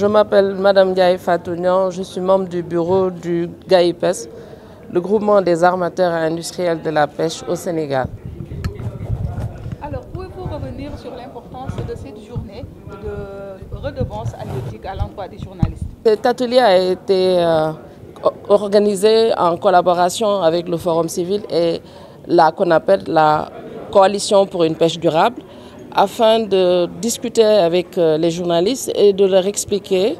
Je m'appelle Madame Ndiaye Fatou Niang, je suis membre du bureau du GAIPES, le groupement des armateurs et industriels de la pêche au Sénégal. Alors, pouvez-vous revenir sur l'importance de cette journée de redevance halieutique à l'endroit des journalistes? Cet atelier a été organisé en collaboration avec le Forum civil et la CONAPED, la Coalition pour une pêche durable, afin de discuter avec les journalistes et de leur expliquer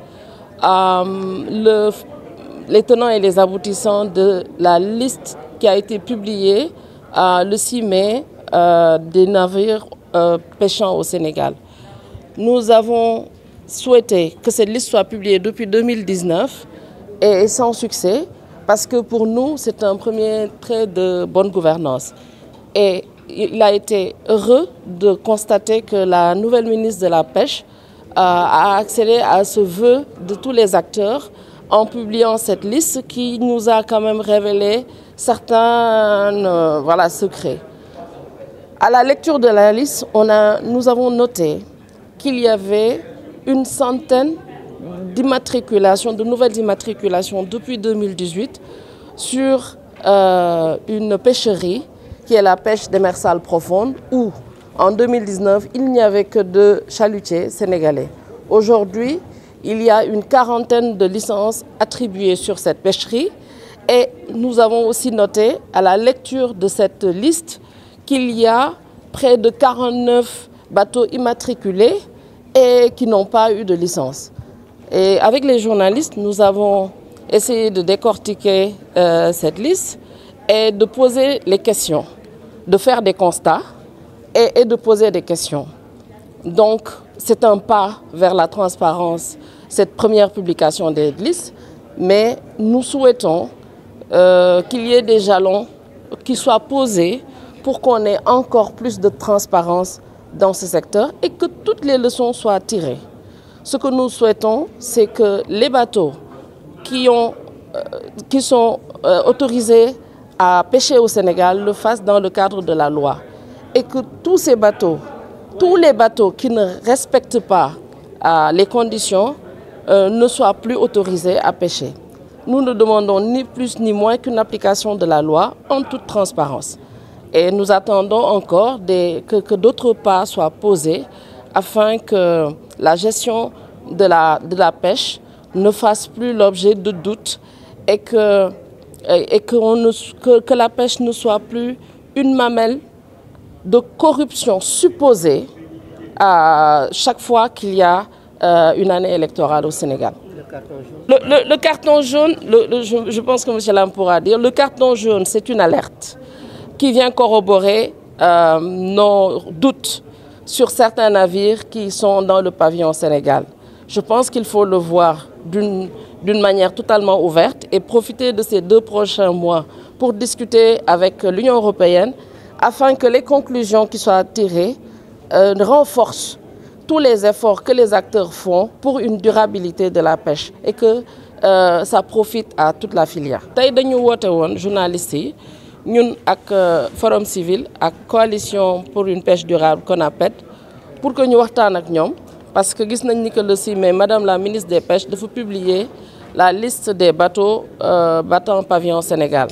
les tenants et les aboutissants de la liste qui a été publiée le 6 mai des navires pêchant au Sénégal. Nous avons souhaité que cette liste soit publiée depuis 2019 et sans succès, parce que pour nous, c'est un premier trait de bonne gouvernance. Et il a été heureux de constater que la nouvelle ministre de la Pêche a accédé à ce vœu de tous les acteurs en publiant cette liste qui nous a quand même révélé certains secrets. À la lecture de la liste, nous avons noté qu'il y avait une centaine de nouvelles immatriculations depuis 2018 sur une pêcherie qui est la pêche démersale profonde, où en 2019, il n'y avait que 2 chalutiers sénégalais. Aujourd'hui, il y a une quarantaine de licences attribuées sur cette pêcherie et nous avons aussi noté à la lecture de cette liste qu'il y a près de 49 bateaux immatriculés et qui n'ont pas eu de licence. Et avec les journalistes, nous avons essayé de décortiquer cette liste et de poser les questions, de faire des constats et de poser des questions. Donc, c'est un pas vers la transparence, cette première publication des listes, mais nous souhaitons qu'il y ait des jalons qui soient posés pour qu'on ait encore plus de transparence dans ce secteur et que toutes les leçons soient tirées. Ce que nous souhaitons, c'est que les bateaux qui sont autorisés à pêcher au Sénégal le fassent dans le cadre de la loi. Et que tous les bateaux qui ne respectent pas les conditions ne soient plus autorisés à pêcher. Nous ne demandons ni plus ni moins qu'une application de la loi en toute transparence. Et nous attendons encore que d'autres pas soient posés afin que la gestion de la pêche ne fasse plus l'objet de doutes et que la pêche ne soit plus une mamelle de corruption supposée à chaque fois qu'il y a une année électorale au Sénégal. Le carton jaune, je pense que M. Lam pourra dire, le carton jaune, c'est une alerte qui vient corroborer nos doutes sur certains navires qui sont dans le pavillon Sénégal. Je pense qu'il faut le voir d'une manière totalement ouverte et profiter de ces 2 prochains mois pour discuter avec l'Union européenne afin que les conclusions qui soient tirées renforcent tous les efforts que les acteurs font pour une durabilité de la pêche et que ça profite à toute la filière. Tay dañu woté won journalistes yi ñun ak Forum civil ak Coalition pour une pêche durable CONAPED pour que ñu waxtaan ak ñom parce que gis nañ ni que le 6 mai Madame la ministre des Pêches dafa publier la liste des bateaux battant pavillon Sénégal.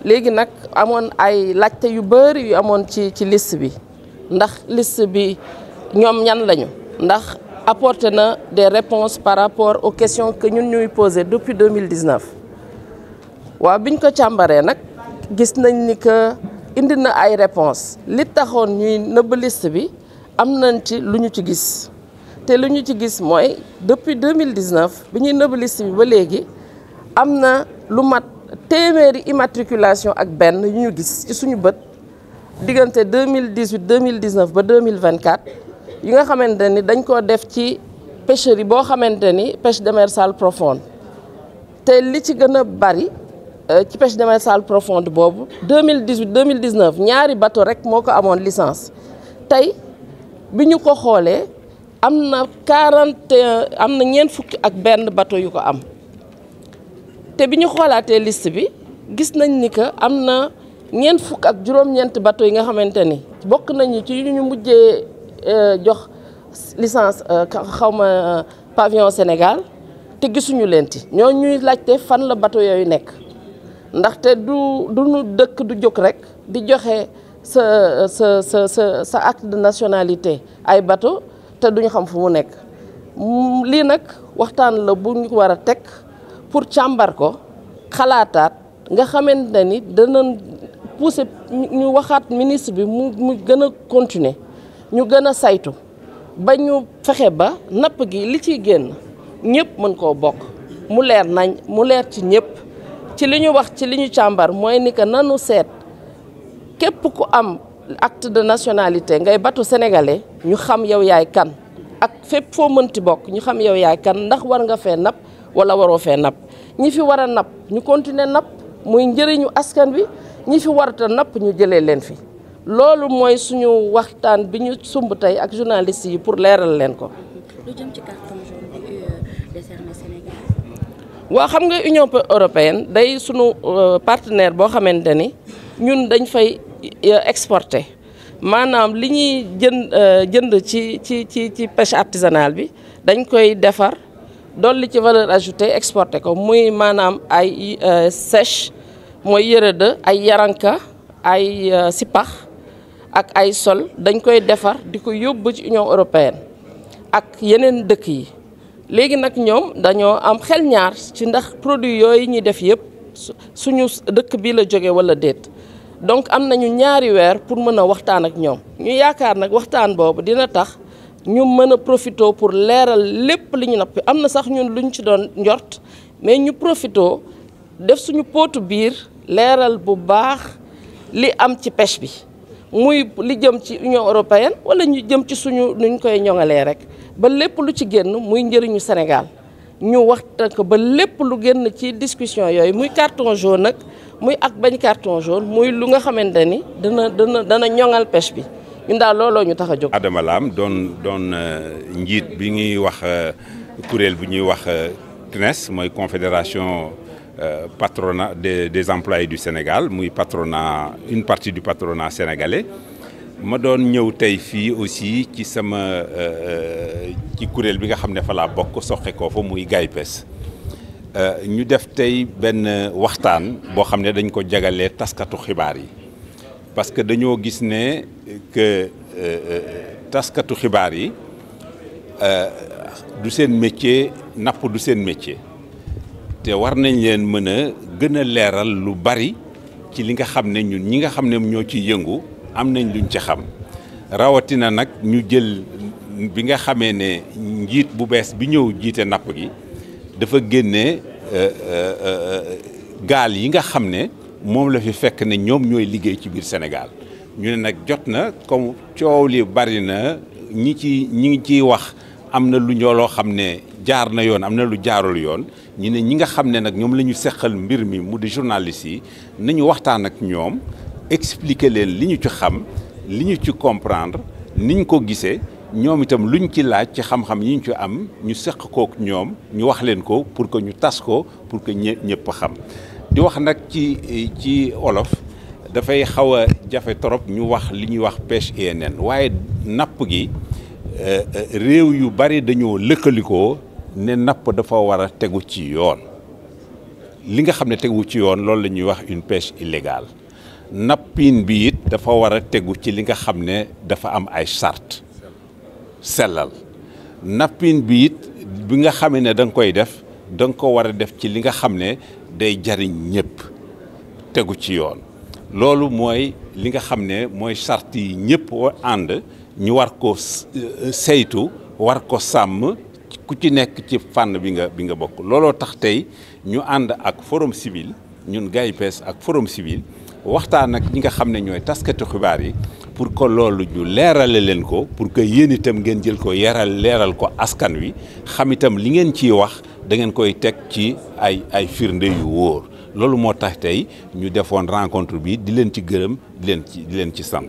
Légui nak amone ay laajte yu beur yu amone ci liste bi ndax liste bi ñom ñan lañu ndax apporter na des réponses par rapport aux questions que ñun ñuy poser depuis 2019. Wa biñ ko càmbaree nak gis nañ ni que indi na ay réponses li taxone ñuy neub liste bi am nañ ci luñu ci gis té luñu ci gis moy depuis 2019 bi ñuy neub liste bi ba légui amna lu mat téeméeri immatriculation ak benn yu ñu gis ci suñu bët diggante 2018 2019 ba 2024 yi nga xamante ni dañ ko def ci pêcherie boo xamante ni pêche démersale profonde te li ci gën a bari ci pêche démersale profonde boobu 2018 2019 ñaari bateau rek moo ko amoon licence tey bi ñu ko xoolee am na 41 am na ñeent fukki ak benn bateau yu ko am te bi ñu xoolaatee liste bi gis nañ ni que am na ñeent fukk ak juróom-ñeent bateau yi nga xamante ni bokk nañu ci ñu mujjee jox licence xawma pavillon Sénégal te gisuñu leen ci ñoo ñuy laajte fan la bateau yooyu nekk ndaxte du nu dëkk du jóg rek di joxe sa acte de nationalité ay bateau te duñu xam fu mu nekk lii nag waxtaan la bu ñu war a teg pour càmbar ko xalaataat nga xamante ni danañ pousser ñu waxaat ministre bi mu gën a continuer ñu gën a saytu ba ñu fexe ba napp gi li ciy génn ñëpp mën koo bokk mu leer nañ mu leer ci ñëpp ci li ñu wax ci li ñu càmbar mooy ni que nanu seet képp ku am acte de nationalité ngay bateau sénégalais ñu xam yow yaay kan ak fépp foo mënti bokk ñu xam yow yaay kan ndax war nga fee napp wala waroo fee napp ñi fi war a napp ñu continuer napp muy njëriñu askan wi ñi fi warata napp ñu jëlee leen fi loolu mooy suñu waxtaan bi ñu sumb tey ak journalistes yi pour leeral leen ko. lu jëm ci carton jaune bi décerné Sénégal. waaw xam nga Union européenne day sunu partenaire boo xamante ni ñun dañ fay exporter maanaam li ñuy jënd ci pêche artisanale bi dañ koy defar dolli ci valeur ajoutée exporter ko muy maanaam ay sèche mooy yërëdë ay yaranka ay sipax ak ay sol dañ koy defar di ko yóbbu ci Union européenne ak yeneen dëkk yi léegi nag ñoom dañoo am xel ñaar ci ndax produit yooyu ñuy def yëpp suñu dëkk bi la jóge wala déet donc am nañu ñaari weer pour mën a waxtaan ak ñoom ñu yaakaar nag waxtaan boobu dina tax ñu mën a profité pour leeral lépp li ñu nappi am na sax ñun luñ ci doon njort mais ñu profité def suñu pootu biir leeral bu baax li am ci pêche bi muy li jëm ci Union européenne wala ñu jëm ci suñu nuñ koy ñoŋalee rek ba lépp lu ci génn muy njëriñu Sénégal ñu waxtaan ko ba lépp lu génn ci discussion yooyu muy carton jaune nag muy ak bañ carton jaune muy lu nga xamante ni dana ñoŋal pêche bi ñun daal looloo ñu tax a jóg. Adama Lam doon njiit bi ñuy wax kuréel bu ñuy wax CNES mooy confédération patronat des employés du Sénégal muy patronat une partie du patronat sénégalais ma doon ñëw tey fii aussi ci sama ci kuréel bi nga xam ne fa laa bokk soxe koo fa muy GAIPES ñu def tey benn waxtaan boo xam ne dañ ko jagalee taskatu xibaar yi parce que dañoo gis ne que taskatu xibaar yi du seen métier napp du seen métier te war nañ leen mën a gën a leeral lu bari ci li nga xam ne ñun ñi nga xam ne ñoo ciy yëngu am nañ luñ ci xam rawatina nag ñu jël bi nga xamee ne njiit bu bees bi ñëw jiite napp gi dafa génne gaal yi nga xam ne moom la fi fekk ne ñoom ñooy liggéey ci biir Sénégal ñu ne nag jot na comme coow li bari na ñi ngi ciy wax am na lu ñoo loo xam ne jaar na yoon am na lu jaarul yoon ñu ne ñi nga xam ne nag ñoom la ñu seqal mbir mi mu di journalistes yi nañu waxtaan ak ñoom expliquer leen li ñu ci xam li ñu ci comprendre niñ ko gisee ñoom itam luñ ci laaj ci xam-xam yi ñu ci am ñu seq kook ñoom ñu wax leen ko pour que ñu tas ko pour que ñëpp xam di wax nag ci olof dafay xaw a jafe trop ñu wax li ñuy wax pêche INN waaye napp gi réew yu bari dañoo lëkkalikoo ne napp dafa war a tegu ci yoon li nga xam ne tegu ci yoon loolu la ñuy wax une pêche illégale nappin bi it dafa war a tegu ci li nga xam ne dafa am ay charte sellal nappin bi it bi nga xamee ne da nga koy def da nga ko war a def ci li nga xam ne day jariñ ñëpp tegu ci yoon loolu mooy li nga xam ne mooy charte yi ñëpp ànd ñu war ko saytu war ko sàmm ku ci nekk ci fànn bi nga bokk looloo tax tey ñu ànd ak forum civil ñun GAIPES ak forum civil waxtaan ak ñi nga xam ne ñooy taskatu xibaar yi pour que loolu ñu leerale leen ko pour que yéen itam ngeen jël ko leeral ko askan wi xam itam li ngeen ciy wax da ngeen koy teg ci ay firnde yu wóor loolu moo tax tey ñu defoon rencontre bi di leen ci gërëm di leen ci sant